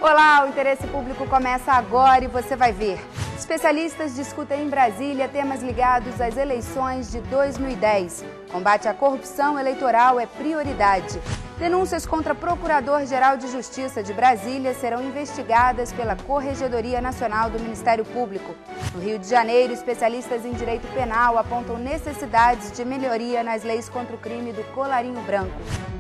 Olá, o Interesse Público começa agora e você vai ver. Especialistas discutem em Brasília temas ligados às eleições de 2010. Combate à corrupção eleitoral é prioridade. Denúncias contra Procurador-Geral de Justiça de Brasília serão investigadas pela Corregedoria Nacional do Ministério Público. No Rio de Janeiro, especialistas em direito penal apontam necessidades de melhoria nas leis contra o crime do colarinho branco.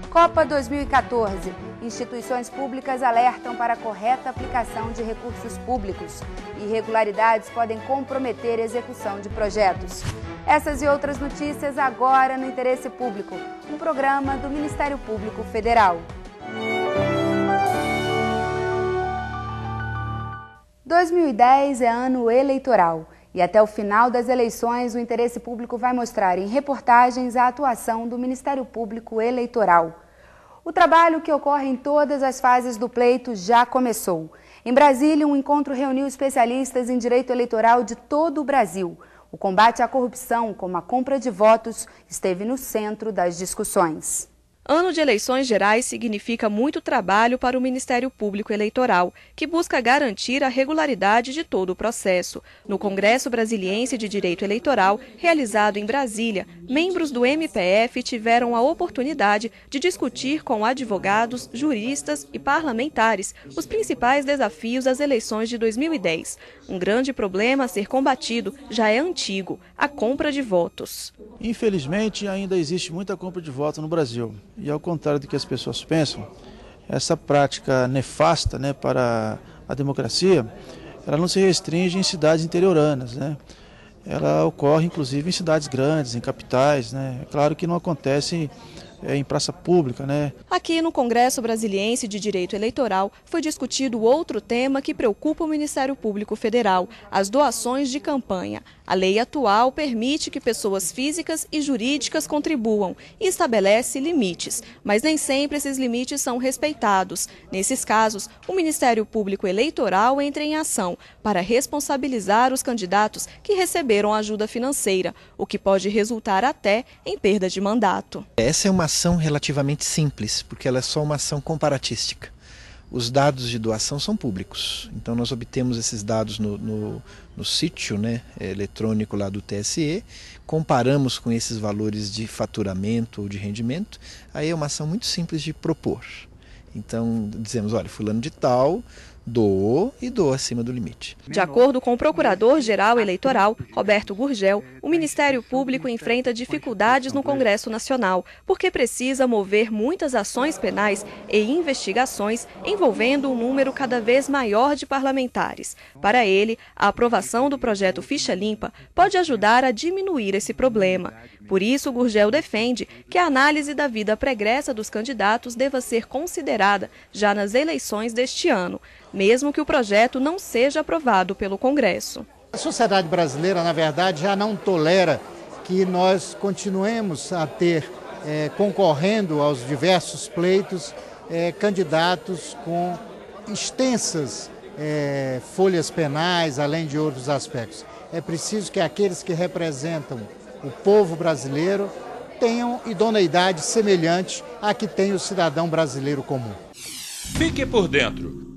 Copa 2014. Instituições públicas alertam para a correta aplicação de recursos públicos. Irregularidades podem comprometer a execução de projetos. Essas e outras notícias agora no Interesse Público, um programa do Ministério Público Federal. 2010 é ano eleitoral e até o final das eleições o Interesse Público vai mostrar em reportagens a atuação do Ministério Público Eleitoral. O trabalho que ocorre em todas as fases do pleito já começou. Em Brasília, um encontro reuniu especialistas em direito eleitoral de todo o Brasil. O combate à corrupção, como a compra de votos, esteve no centro das discussões. Ano de eleições gerais significa muito trabalho para o Ministério Público Eleitoral, que busca garantir a regularidade de todo o processo. No Congresso Brasiliense de Direito Eleitoral, realizado em Brasília, membros do MPF tiveram a oportunidade de discutir com advogados, juristas e parlamentares os principais desafios das eleições de 2010. Um grande problema a ser combatido já é antigo, a compra de votos. Infelizmente, ainda existe muita compra de votos no Brasil. E ao contrário do que as pessoas pensam, essa prática nefasta, para a democracia, ela não se restringe em cidades interioranas, Ela ocorre inclusive em cidades grandes, em capitais, É claro que não acontece em praça pública, Aqui no Congresso Brasiliense de Direito Eleitoral foi discutido outro tema que preocupa o Ministério Público Federal, as doações de campanha. A lei atual permite que pessoas físicas e jurídicas contribuam e estabelece limites, mas nem sempre esses limites são respeitados. Nesses casos, o Ministério Público Eleitoral entra em ação para responsabilizar os candidatos que receberam ajuda financeira, o que pode resultar até em perda de mandato. Essa é uma ação relativamente simples, porque ela é só uma ação comparatística. Os dados de doação são públicos, então nós obtemos esses dados no sítio eletrônico lá do TSE, comparamos com esses valores de faturamento ou de rendimento, aí é uma ação muito simples de propor. Então dizemos, olha, fulano de tal doou e doou acima do limite. De acordo com o Procurador-Geral Eleitoral, Roberto Gurgel, o Ministério Público enfrenta dificuldades no Congresso Nacional, porque precisa mover muitas ações penais e investigações envolvendo um número cada vez maior de parlamentares. Para ele, a aprovação do projeto Ficha Limpa pode ajudar a diminuir esse problema. Por isso, Gurgel defende que a análise da vida pregressa dos candidatos deva ser considerada já nas eleições deste ano, mesmo que o projeto não seja aprovado pelo Congresso. A sociedade brasileira, na verdade, já não tolera que nós continuemos a ter, concorrendo aos diversos pleitos, candidatos com extensas folhas penais, além de outros aspectos. É preciso que aqueles que representam o povo brasileiro tenham idoneidade semelhante à que tem o cidadão brasileiro comum. Fique por dentro.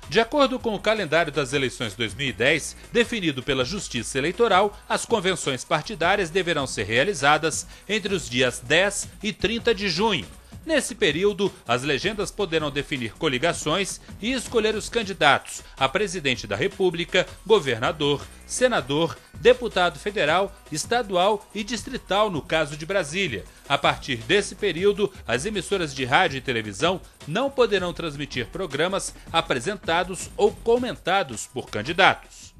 De acordo com o calendário das eleições 2010, definido pela Justiça Eleitoral, as convenções partidárias deverão ser realizadas entre os dias 10 e 30 de junho. Nesse período, as legendas poderão definir coligações e escolher os candidatos a presidente da República, governador, senador, deputado federal, estadual e distrital no caso de Brasília. A partir desse período, as emissoras de rádio e televisão não poderão transmitir programas apresentados ou comentados por candidatos.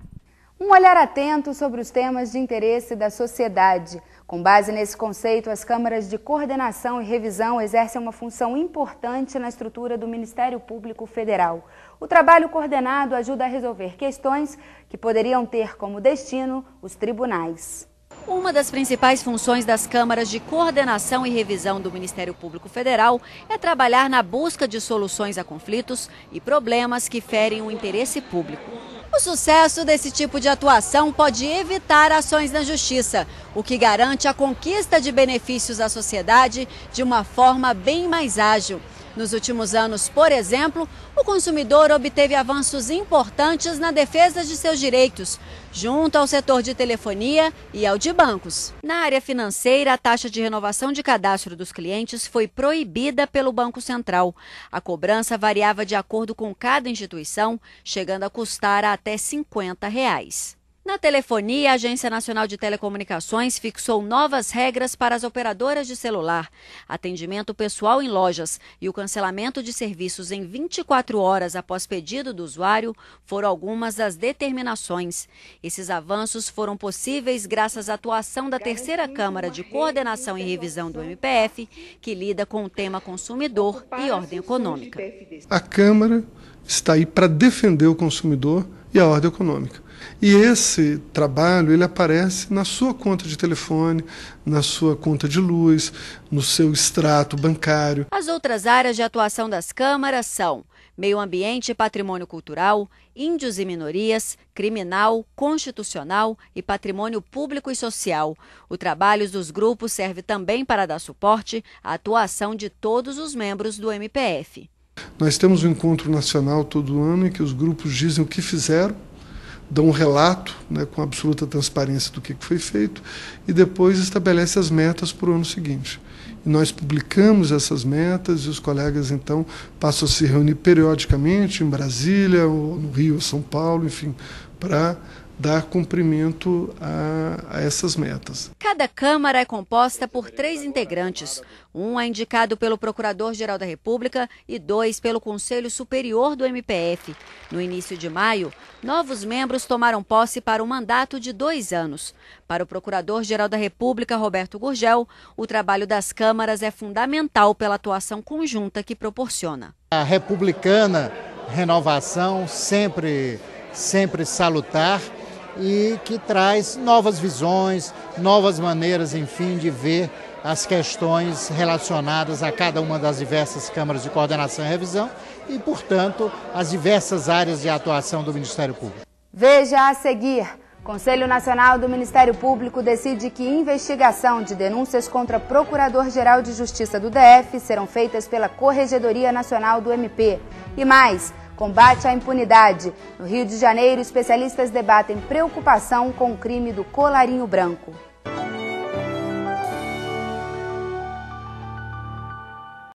Um olhar atento sobre os temas de interesse da sociedade. Com base nesse conceito, as câmaras de coordenação e revisão exercem uma função importante na estrutura do Ministério Público Federal. O trabalho coordenado ajuda a resolver questões que poderiam ter como destino os tribunais. Uma das principais funções das câmaras de coordenação e revisão do Ministério Público Federal é trabalhar na busca de soluções a conflitos e problemas que ferem o interesse público. O sucesso desse tipo de atuação pode evitar ações na justiça, o que garante a conquista de benefícios à sociedade de uma forma bem mais ágil. Nos últimos anos, por exemplo, o consumidor obteve avanços importantes na defesa de seus direitos, junto ao setor de telefonia e ao de bancos. Na área financeira, a taxa de renovação de cadastro dos clientes foi proibida pelo Banco Central. A cobrança variava de acordo com cada instituição, chegando a custar até R$ 50. Na telefonia, a Agência Nacional de Telecomunicações fixou novas regras para as operadoras de celular. Atendimento pessoal em lojas e o cancelamento de serviços em 24 horas após pedido do usuário foram algumas das determinações. Esses avanços foram possíveis graças à atuação da Terceira Câmara de Coordenação e Revisão do MPF, que lida com o tema consumidor e ordem econômica. A Câmara está aí para defender o consumidor e a ordem econômica. E esse trabalho ele aparece na sua conta de telefone, na sua conta de luz, no seu extrato bancário. As outras áreas de atuação das câmaras são meio ambiente e patrimônio cultural, índios e minorias, criminal, constitucional e patrimônio público e social. O trabalho dos grupos serve também para dar suporte à atuação de todos os membros do MPF. Nós temos um encontro nacional todo ano em que os grupos dizem o que fizeram, dão um relato, né, com absoluta transparência do que foi feito e depois estabelece as metas para o ano seguinte. E nós publicamos essas metas e os colegas então passam a se reunir periodicamente em Brasília, ou no Rio, São Paulo, enfim, para dar cumprimento a essas metas. Cada Câmara é composta por 3 integrantes. Um é indicado pelo Procurador-Geral da República e 2 pelo Conselho Superior do MPF. No início de maio, novos membros tomaram posse para um mandato de 2 anos. Para o Procurador-Geral da República, Roberto Gurgel, o trabalho das câmaras é fundamental pela atuação conjunta que proporciona. A republicana renovação sempre salutar, e que traz novas visões, novas maneiras, enfim, de ver as questões relacionadas a cada uma das diversas câmaras de coordenação e revisão e, portanto, as diversas áreas de atuação do Ministério Público. Veja a seguir. Conselho Nacional do Ministério Público decide que investigação de denúncias contra Procurador-Geral de Justiça do DF serão feitas pela Corregedoria Nacional do MP. E mais, combate à impunidade. No Rio de Janeiro, especialistas debatem preocupação com o crime do colarinho branco.